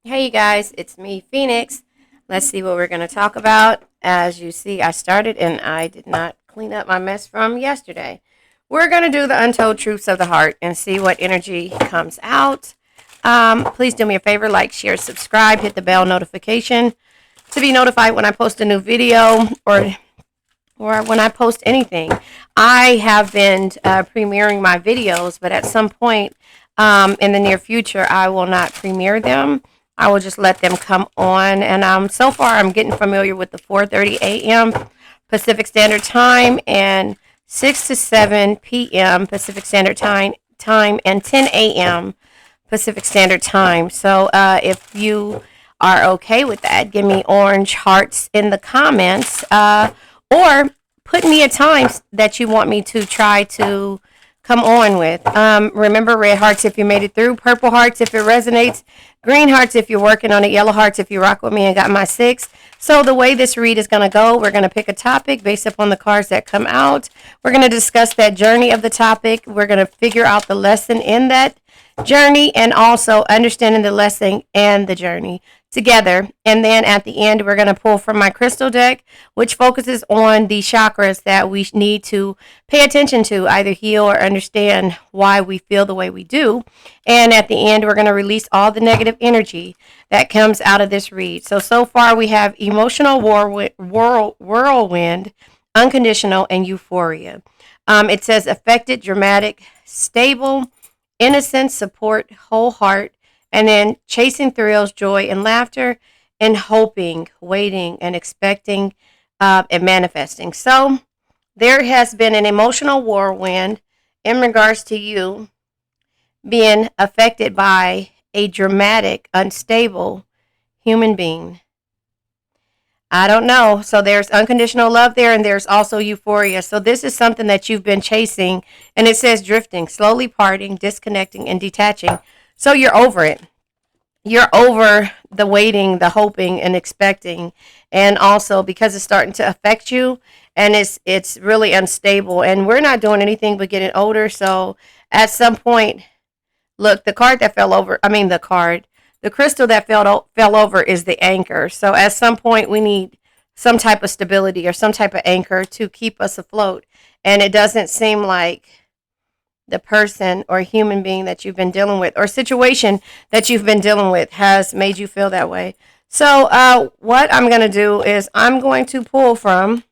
Hey you guys, it's me, Phoenix. Let's see what we're going to talk about. As you see, I started and I did not clean up my mess from yesterday. We're going to do the untold truths of the heart and see what energy comes out. Please do me a favor, like, share, subscribe, hit the bell notification to be notified when I post a new video or when I post anything. I have been premiering my videos, but at some point in the near future, I will not premiere them. I will just let them come on. And so far, I'm getting familiar with the 4:30 a.m. Pacific Standard Time and 6 to 7 p.m. Pacific Standard Time and 10 a.m. Pacific Standard Time. So if you are okay with that, give me orange hearts in the comments, or put me at times that you want me to try to come on with. Remember, red hearts if you made it through, purple hearts if it resonates, green hearts if you're working on it, yellow hearts if you rock with me and got my 6. So the way this read is going to go, we're going to pick a topic based upon the cards that come out. We're going to discuss that journey of the topic. We're going to figure out the lesson in that journey and also understanding the lesson and the journey together. And then at the end, we're going to pull from my crystal deck, which focuses on the chakras that we need to pay attention to, either heal or understand why we feel the way we do. And at the end, we're going to release all the negative energy that comes out of this read. So far we have emotional whirlwind, unconditional, and euphoria. It says affected, dramatic, stable, innocence, support, whole heart, and then chasing thrills, joy, and laughter, and hoping, waiting, and expecting, and manifesting. So there has been an emotional whirlwind in regards to you being affected by a dramatic, unstable human being. I don't know. So there's unconditional love there, and there's also euphoria. So this is something that you've been chasing, and it says drifting, slowly parting, disconnecting, and detaching. So you're over it. You're over the waiting, the hoping, and expecting, and also because it's starting to affect you, and it's really unstable. And we're not doing anything but getting older. So at some point, look, the card that fell over. I mean, the crystal that fell over is the anchor. So at some point, we need some type of stability or some type of anchor to keep us afloat. And it doesn't seem like the person or human being that you've been dealing with or situation that you've been dealing with has made you feel that way. So what I'm going to do is I'm going to pull from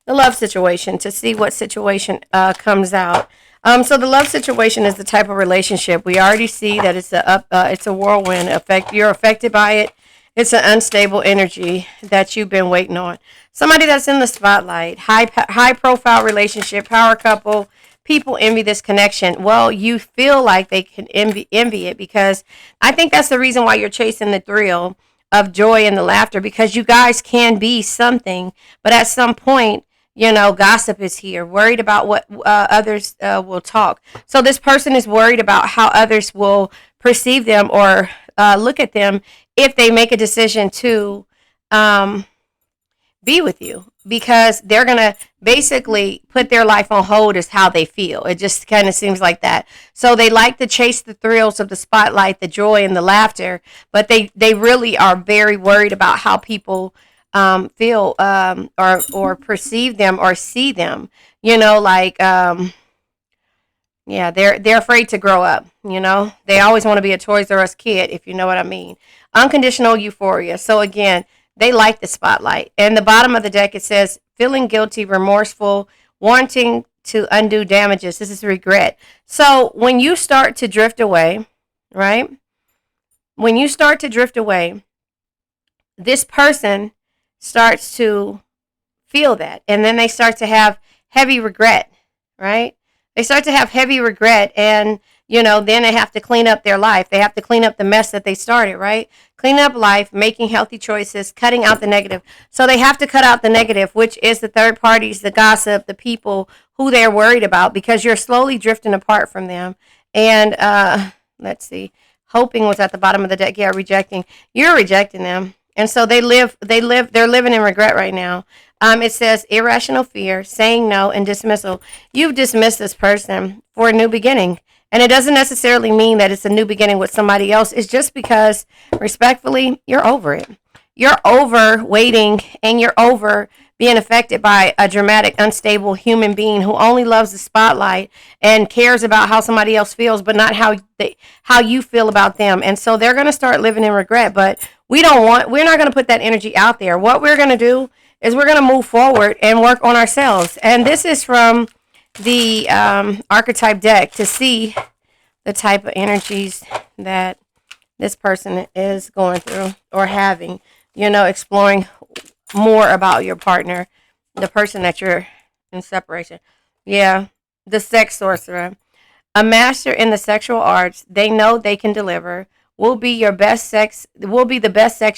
the love situation to see what situation comes out. So the love situation is the type of relationship we already see that it's a whirlwind effect. You're affected by it. It's an unstable energy that you've been waiting on. Somebody that's in the spotlight, high profile relationship, power couple. People envy this connection. Well, you feel like they can envy it because I think that's the reason why you're chasing the thrill of joy and the laughter, because you guys can be something, but at some point, gossip is here, worried about what others will talk. So this person is worried about how others will perceive them or look at them if they make a decision to be with you, because they're going to basically put their life on hold is how they feel. It just kind of seems like that. So they like to chase the thrills of the spotlight, the joy and the laughter, but they really are very worried about how people feel or perceive them or see them. Yeah, they're afraid to grow up. They always want to be a Toys R Us kid, if you know what I mean. Unconditional euphoria. So again, they like the spotlight. And the bottom of the deck, it says feeling guilty, remorseful, wanting to undo damages. This is regret. So when you start to drift away, right? When you start to drift away, this person starts to feel that. And then they start to have heavy regret, right? They start to have heavy regret, and then they have to clean up their life. They have to clean up the mess that they started, right? Clean up life, making healthy choices, cutting out the negative. So they have to cut out the negative, which is the third parties, the gossip, the people who they're worried about, because you're slowly drifting apart from them. And let's see, hoping was at the bottom of the deck. Yeah, rejecting. You're rejecting them. And so they're living in regret right now. It says irrational fear, saying no, and dismissal. You've dismissed this person for a new beginning. And it doesn't necessarily mean that it's a new beginning with somebody else. It's just because, respectfully, you're over it. You're over waiting, and you're over being affected by a dramatic, unstable human being who only loves the spotlight and cares about how somebody else feels, but not how you feel about them. And so they're going to start living in regret. But we're not going to put that energy out there. What we're going to do is we're going to move forward and work on ourselves. And this is from the archetype deck to see the type of energies that this person is going through or having, exploring more about your partner, the person that you're in separation. Yeah, the sex sorcerer. A master in the sexual arts, they know they can deliver, will be the best sex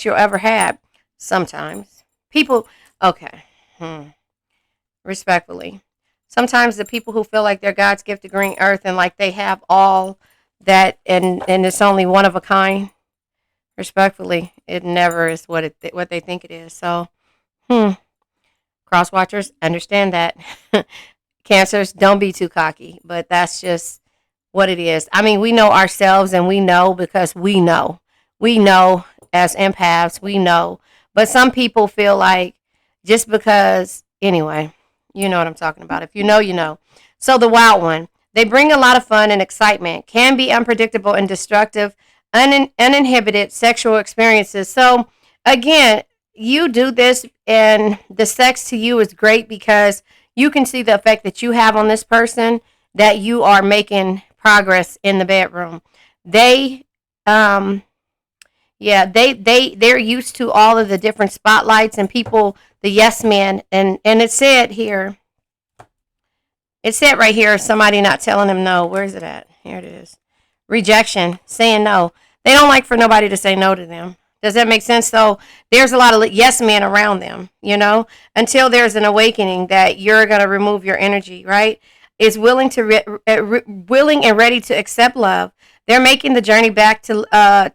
you'll ever have. Sometimes. People, okay. Respectfully. Sometimes the people who feel like they're God's gift to green earth and like they have all that and it's only one of a kind, respectfully, it never is what they think it is. So, cross watchers, understand that. Cancers, don't be too cocky, but that's just what it is. I mean, we know ourselves, and we know because we know. We know as empaths, we know. But some people feel like just because, anyway, you know what I'm talking about. If you know, you know. So the wild one, they bring a lot of fun and excitement, can be unpredictable and destructive, uninhibited sexual experiences. So again, you do this, and the sex to you is great because you can see the effect that you have on this person, that you are making progress in the bedroom. They're used to all of the different spotlights and people, the yes men, and it said right here, somebody not telling them no. Where is it at? Here it is. Rejection, saying no. They don't like for nobody to say no to them. Does that make sense? So there's a lot of yes men around them, until there's an awakening that you're going to remove your energy, right? Is willing and ready to accept love. They're making the journey back to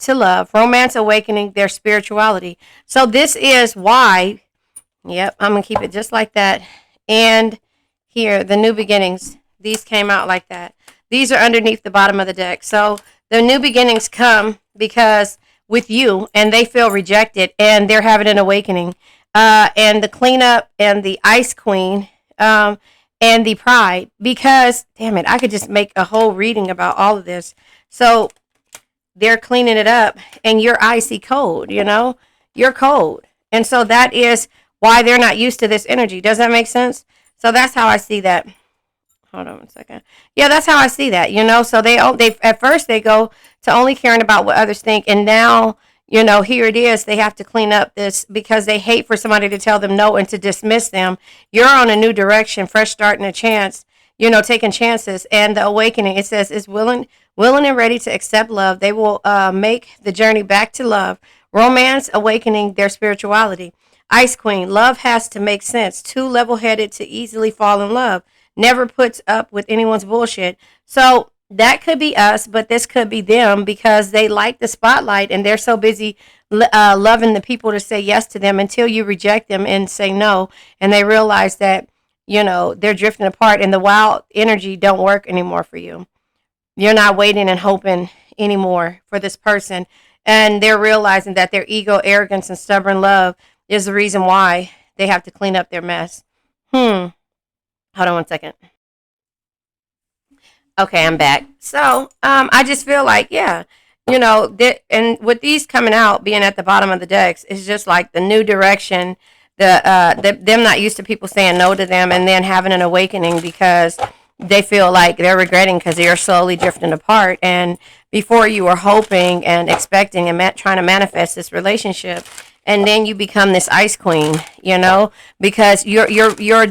love, romance, awakening their spirituality. So this is why, yep, I'm going to keep it just like that. And here, the new beginnings, these came out like that. These are underneath the bottom of the deck. So the new beginnings come because with you, and they feel rejected, and they're having an awakening. And the cleanup, and the ice queen, and the pride, because, damn it, I could just make a whole reading about all of this. So they're cleaning it up, and you're icy cold, you're cold. And so that is why they're not used to this energy. Does that make sense? So that's how I see that. Hold on 1 second. Yeah, that's how I see that, So they at first they go to only caring about what others think, and now, here it is. They have to clean up this because they hate for somebody to tell them no and to dismiss them. You're on a new direction, fresh start, and a chance. Taking chances, and the awakening. It says is willing and ready to accept love. They will make the journey back to love, romance, awakening their spirituality. Ice Queen, love has to make sense. Too level-headed to easily fall in love. Never puts up with anyone's bullshit. So that could be us, but this could be them because they like the spotlight and they're so busy loving the people to say yes to them until you reject them and say no. And they realize that, they're drifting apart and the wild energy don't work anymore for you. You're not waiting and hoping anymore for this person. And they're realizing that their ego, arrogance, and stubborn love is the reason why they have to clean up their mess. Hold on 1 second. Okay, I'm back. So, I just feel like, yeah, and with these coming out, being at the bottom of the decks, it's just like the new direction, them not used to people saying no to them, and then having an awakening because they feel like they're regretting because they're slowly drifting apart. And before you were hoping and expecting and trying to manifest this relationship, and then you become this ice queen, because you're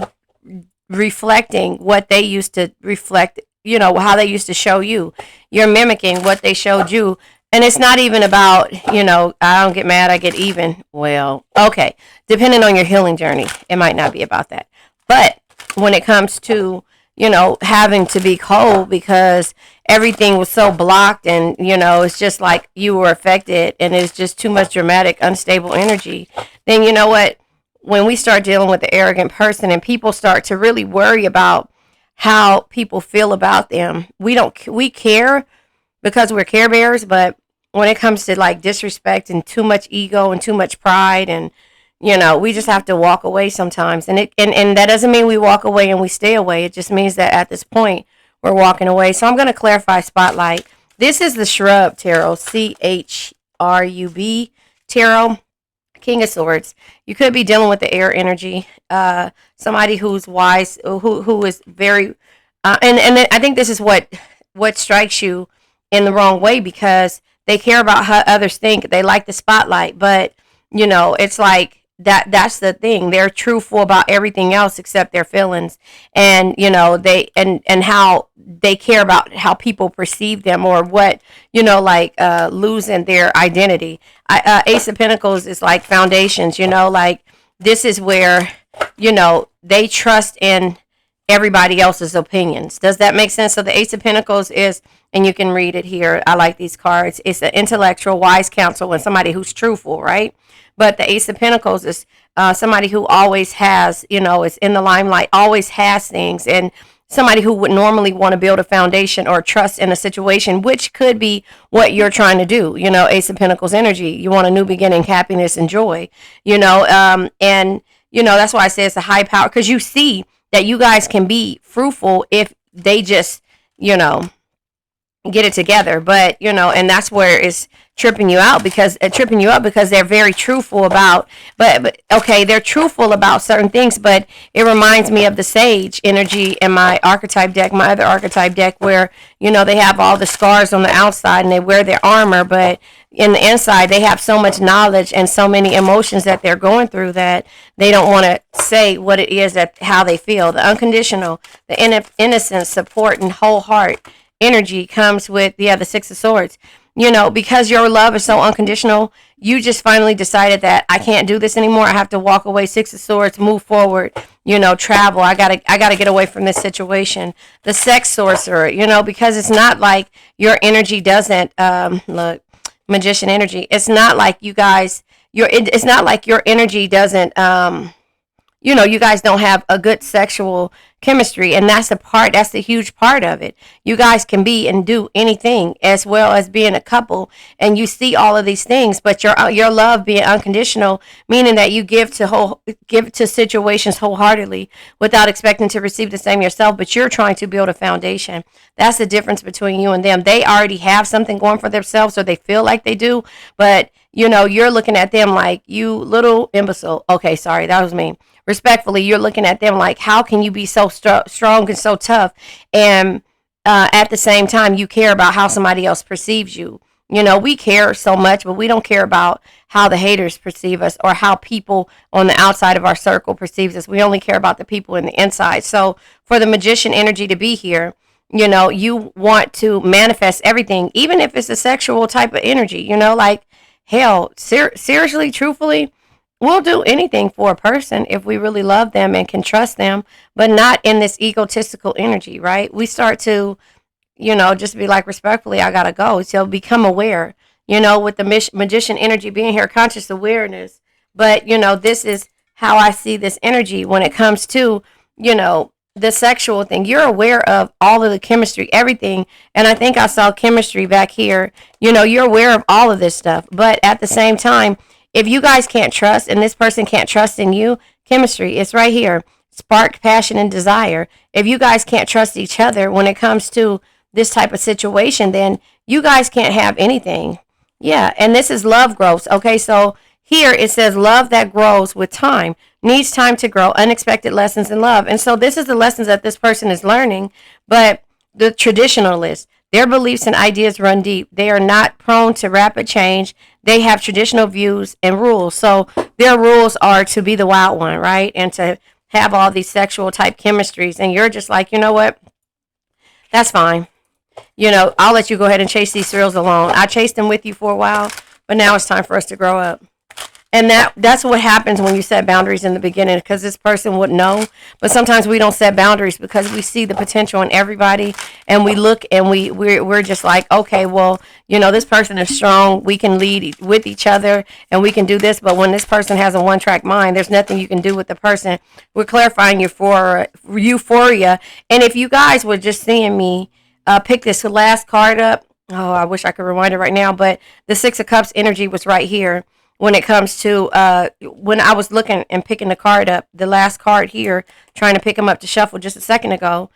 reflecting what they used to reflect, how they used to show you. You're mimicking what they showed you. And it's not even about, I don't get mad, I get even. Well, okay. Depending on your healing journey, it might not be about that. But when it comes to, having to be cold because everything was so blocked and, it's just like you were affected and it's just too much dramatic, unstable energy, then you know what? When we start dealing with the arrogant person and people start to really worry about how people feel about them. We care because we're care bears, but when it comes to like disrespect and too much ego and too much pride, and we just have to walk away sometimes. And that doesn't mean we walk away and we stay away. It just means that at this point we're walking away. So I'm going to clarify spotlight. This is the Shrub Tarot, CHRUB Tarot, King of Swords. You could be dealing with the air energy, somebody who's wise, who is very, and I think this is what strikes you in the wrong way, because they care about how others think. They like the spotlight, but it's like that's the thing. They're truthful about everything else except their feelings, and they and how they care about how people perceive them, or what losing their identity. Ace of Pentacles is like foundations. Like this is where they trust in everybody else's opinions. Does that make sense? So the Ace of Pentacles is, and you can read it here, I like these cards, it's an intellectual, wise counsel, and somebody who's truthful, right? But the Ace of Pentacles is somebody who always has, is in the limelight, always has things, and somebody who would normally want to build a foundation or trust in a situation, which could be what you're trying to do. Ace of Pentacles energy. You want a new beginning, happiness, and joy. And that's why I say it's a high power, because you see that you guys can be fruitful if they just, get it together. But, and that's where it's tripping you up because they're very truthful about, but okay, they're truthful about certain things, but it reminds me of the Sage energy in my archetype deck, my other archetype deck, where, they have all the scars on the outside and they wear their armor, but in the inside they have so much knowledge and so many emotions that they're going through that they don't want to say what it is, that how they feel. The unconditional, the innocence, support, and whole heart energy comes with the Six of Swords. Because your love is so unconditional, you just finally decided that I can't do this anymore. I have to walk away. Six of Swords, move forward, travel. I gotta get away from this situation. The Sex Sorcerer, because it's not like your energy doesn't, look, Magician energy. It's not like you guys, it's not like your energy doesn't, you guys don't have a good sexual chemistry, and that's the huge part of it. You guys can be and do anything, as well as being a couple, and you see all of these things, but your love being unconditional, meaning that you give to situations wholeheartedly without expecting to receive the same yourself, but you're trying to build a foundation. That's the difference between you and them. They already have something going for themselves, or they feel like they do, but you're looking at them like, you little imbecile. Okay, sorry, that was me. Respectfully, you're looking at them like, how can you be so strong and so tough, and at the same time you care about how somebody else perceives you. We care so much, but we don't care about how the haters perceive us or how people on the outside of our circle perceives us. We only care about the people in the inside. So for the Magician energy to be here, you want to manifest everything, even if it's a sexual type of energy. Like, hell, seriously, truthfully, we'll do anything for a person if we really love them and can trust them, but not in this egotistical energy, right? We start to, just be like, respectfully, I gotta go. So become aware, with the Magician energy being here, conscious awareness. But, this is how I see this energy when it comes to, the sexual thing. You're aware of all of the chemistry, everything. And I think I saw chemistry back here. You're aware of all of this stuff. But at the same time, if you guys can't trust and this person can't trust in you, chemistry, it's right here. Spark, passion, and desire. If you guys can't trust each other when it comes to this type of situation, then you guys can't have anything. Yeah, and this is love grows. Okay, so here it says love that grows with time, needs time to grow, unexpected lessons in love. And so this is the lessons that this person is learning, but the traditionalists, their beliefs and ideas run deep. They are not prone to rapid change. They have traditional views and rules. So their rules are to be the wild one, right? And to have all these sexual type chemistries. And you're just like, you know what? That's fine. I'll let you go ahead and chase these thrills alone. I chased them with you for a while, but now it's time for us to grow up. And that's what happens when you set boundaries in the beginning, because this person would know. But sometimes we don't set boundaries because we see the potential in everybody, and we look and we're just like, okay, well, this person is strong, we can lead with each other and we can do this. But when this person has a one-track mind, there's nothing you can do with the person. We're clarifying euphoria. And if you guys were just seeing me pick this last card up, oh, I wish I could rewind it right now, but the Six of Cups energy was right here when it comes to when I was looking and picking the card up, the last card here, trying to pick them up to shuffle just a second ago.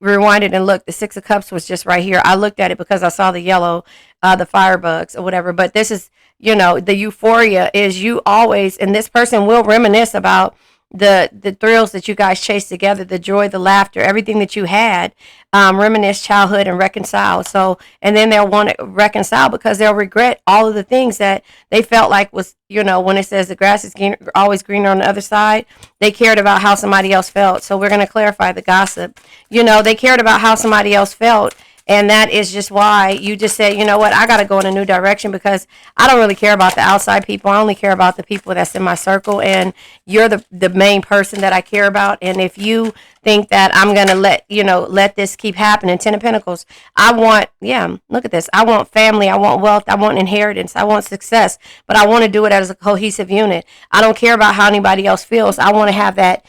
Rewind it and look, the Six of Cups was just right here. I looked at it because I saw the yellow, the firebugs or whatever. But this is, the euphoria is you always, and this person will reminisce about the thrills that you guys chased together, the joy, the laughter, everything that you had, reminisce childhood and reconcile. So, and then they'll want to reconcile because they'll regret all of the things that they felt like was, when it says the grass is always greener on the other side, they cared about how somebody else felt. So we're going to clarify the gossip. They cared about how somebody else felt. And that is just why you just say, you know what, I got to go in a new direction because I don't really care about the outside people. I only care about the people that's in my circle. And you're the main person that I care about. And if you think that I'm going to let this keep happening, Ten of Pentacles, look at this. I want family. I want wealth. I want inheritance. I want success. But I want to do it as a cohesive unit. I don't care about how anybody else feels. I want to have that,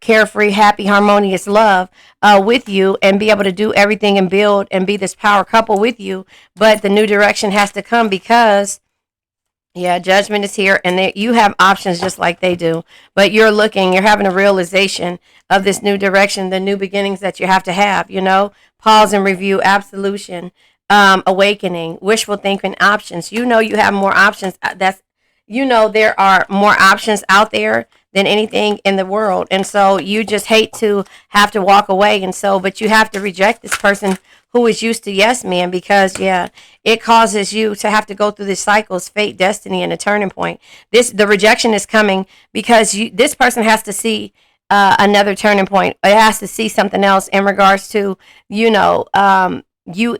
carefree, happy, harmonious love with you and be able to do everything and build and be this power couple with you. But the new direction has to come because judgment is here, and you have options just like they do. But you're having a realization of this new direction, the new beginnings that you have to have, pause and review, absolution, awakening, wishful thinking, options. You have more options. There are more options out there than anything in the world. And so you just hate to have to walk away. And so, but you have to reject this person who is used to yes men because, it causes you to have to go through these cycles, fate, destiny, and a turning point. The rejection is coming because this person has to see another turning point. It has to see something else in regards to, you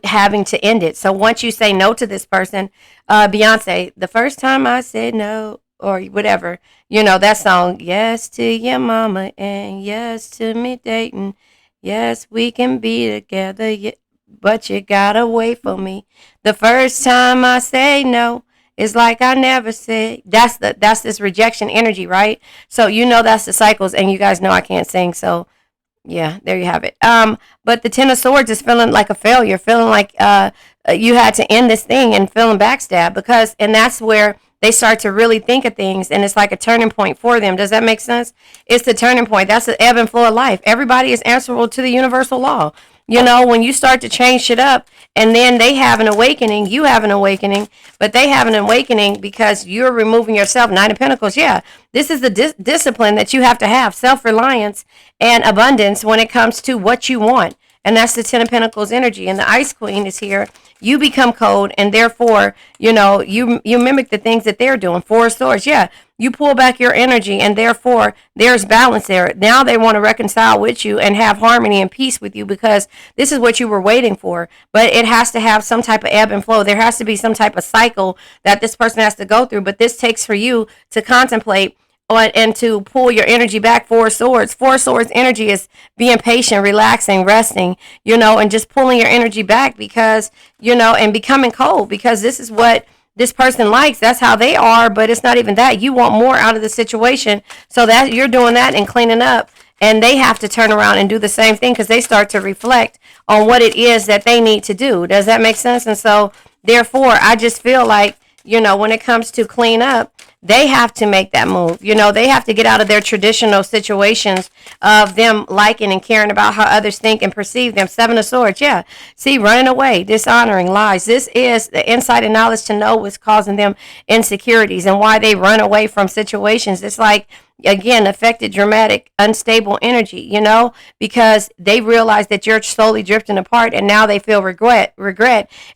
having to end it. So once you say no to this person, Beyonce, the first time I said no, or whatever, that song, yes to your mama and yes to me dating. Yes, we can be together, but you gotta wait for me. The first time I say no, it's like I never said. That's this rejection energy, right? So that's the cycles, and you guys know I can't sing, so yeah, there you have it. But the Ten of Swords is feeling like a failure, feeling like you had to end this thing and feeling backstabbed and that's where they start to really think of things, and it's like a turning point for them. Does that make sense? It's the turning point. That's the ebb and flow of life. Everybody is answerable to the universal law. When you start to change shit up and then they have an awakening, you have an awakening, but they have an awakening because you're removing yourself. Nine of Pentacles, this is the discipline that you have to have, self-reliance and abundance when it comes to what you want. And that's the Ten of Pentacles energy. And the Ice Queen is here. You become cold, and therefore, you mimic the things that they're doing. Four of Swords, you pull back your energy, and therefore, there's balance there. Now they want to reconcile with you and have harmony and peace with you because this is what you were waiting for. But it has to have some type of ebb and flow. There has to be some type of cycle that this person has to go through. But this takes for you to contemplate and to pull your energy back. Four Swords. Four Swords energy is being patient, relaxing, resting, and just pulling your energy back because, and becoming cold because this is what this person likes. That's how they are, but it's not even that. You want more out of the situation, so that you're doing that and cleaning up, and they have to turn around and do the same thing because they start to reflect on what it is that they need to do. Does that make sense? And so, therefore, I just feel like, when it comes to clean up, they have to make that move. They have to get out of their traditional situations of them liking and caring about how others think and perceive them. Seven of Swords, See, running away, dishonoring, lies. This is the insight and knowledge to know what's causing them insecurities and why they run away from situations. It's like, again, affected, dramatic, unstable energy, because they realize that you're slowly drifting apart, and now they feel regret,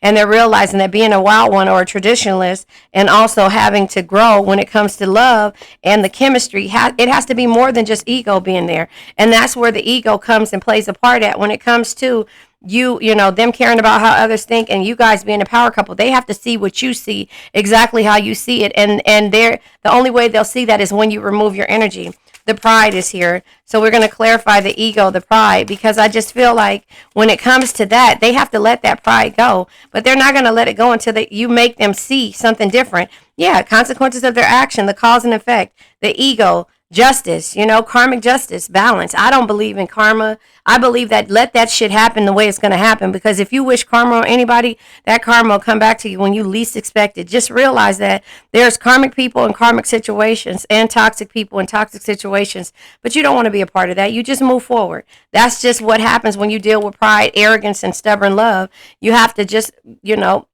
and they're realizing that being a wild one or a traditionalist and also having to grow when it comes to love and the chemistry, it has to be more than just ego being there. And that's where the ego comes and plays a part at when it comes to them caring about how others think, and you guys being a power couple, they have to see what you see, exactly how you see it. And the only way they'll see that is when you remove your energy. The pride is here. So we're going to clarify the ego, the pride, because I just feel like when it comes to that, they have to let that pride go. But they're not going to let it go until you make them see something different. Yeah, consequences of their action, the cause and effect, the ego, justice, karmic justice, balance. I don't believe in karma. I believe that let that shit happen the way it's going to happen, because if you wish karma on anybody, that karma will come back to you when you least expect it. Just realize that there's karmic people in karmic situations and toxic people in toxic situations, but you don't want to be a part of that. You just move forward. That's just what happens when you deal with pride, arrogance, and stubborn love. You have to just,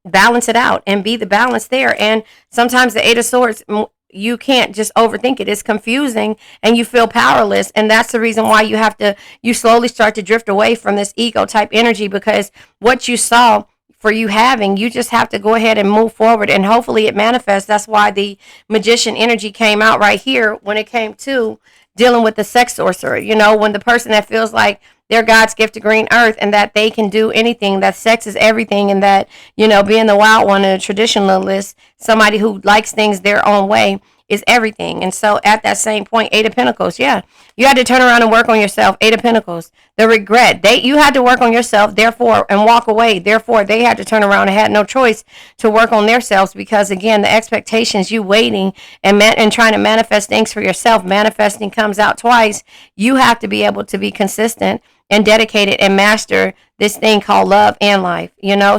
balance it out and be the balance there. And sometimes the Eight of Swords, you can't just overthink it. It's confusing and you feel powerless. And that's the reason why you slowly start to drift away from this ego type energy, because what you saw for you having, you just have to go ahead and move forward, and hopefully it manifests. That's why the Magician energy came out right here when it came to dealing with the sex sorcerer. When the person that feels like they're God's gift to green earth and that they can do anything, that sex is everything, and that, being the wild one and a traditionalist, somebody who likes things their own way, is everything. And so at that same point, Eight of Pentacles, yeah, you had to turn around and work on yourself. Eight of Pentacles, the regret, you had to work on yourself, therefore, and walk away. Therefore, they had to turn around and had no choice to work on themselves, because again, the expectations, you waiting and trying to manifest things for yourself, manifesting comes out twice. You have to be able to be consistent and dedicated and master this thing called love and life,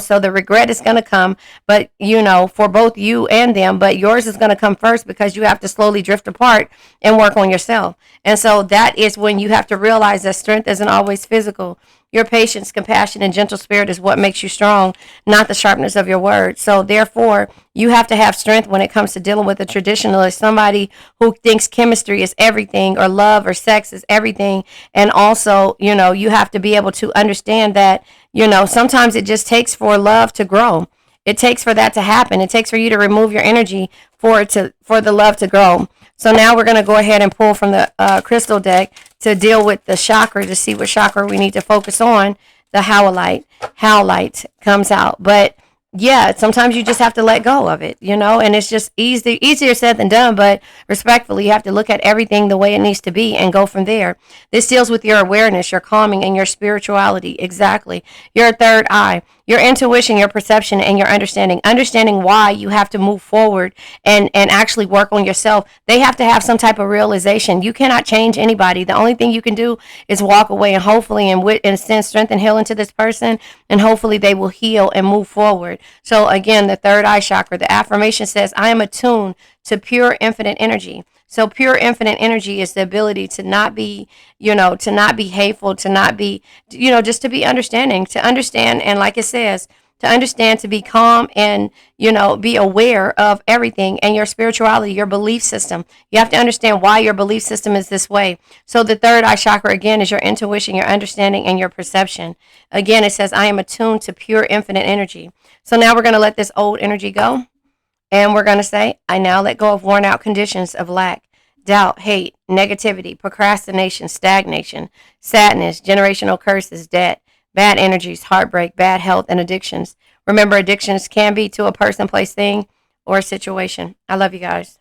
so the regret is going to come, but for both you and them, but yours is going to come first, because you have to slowly drift apart and work on yourself. And so that is when you have to realize that strength isn't always physical. Your patience, compassion, and gentle spirit is what makes you strong, not the sharpness of your words. So therefore, you have to have strength when it comes to dealing with a traditionalist, somebody who thinks chemistry is everything, or love or sex is everything. And also, you have to be able to understand that, sometimes it just takes for love to grow. It takes for that to happen. It takes for you to remove your energy for the love to grow. So now we're going to go ahead and pull from the crystal deck to deal with the chakra, to see what chakra we need to focus on. The howlite comes out. But yeah, sometimes you just have to let go of it, and it's just easier said than done. But respectfully, you have to look at everything the way it needs to be and go from there. This deals with your awareness, your calming, and your spirituality. Exactly. Your third eye, your intuition, your perception, and your understanding why you have to move forward and actually work on yourself. They have to have some type of realization. You cannot change anybody. The only thing you can do is walk away and hopefully and send strength and healing to this person, and hopefully they will heal and move forward. So again, the third eye chakra, the affirmation says, I am attuned to pure infinite energy. So pure infinite energy is the ability to not be, to not be hateful, to not be, just to be understanding, to understand. And like it says, to understand, to be calm, and, be aware of everything and your spirituality, your belief system. You have to understand why your belief system is this way. So the third eye chakra, again, is your intuition, your understanding, and your perception. Again, it says, I am attuned to pure infinite energy. So now we're going to let this old energy go. And we're going to say, I now let go of worn out conditions of lack, doubt, hate, negativity, procrastination, stagnation, sadness, generational curses, debt, bad energies, heartbreak, bad health, and addictions. Remember, addictions can be to a person, place, thing, or a situation. I love you guys.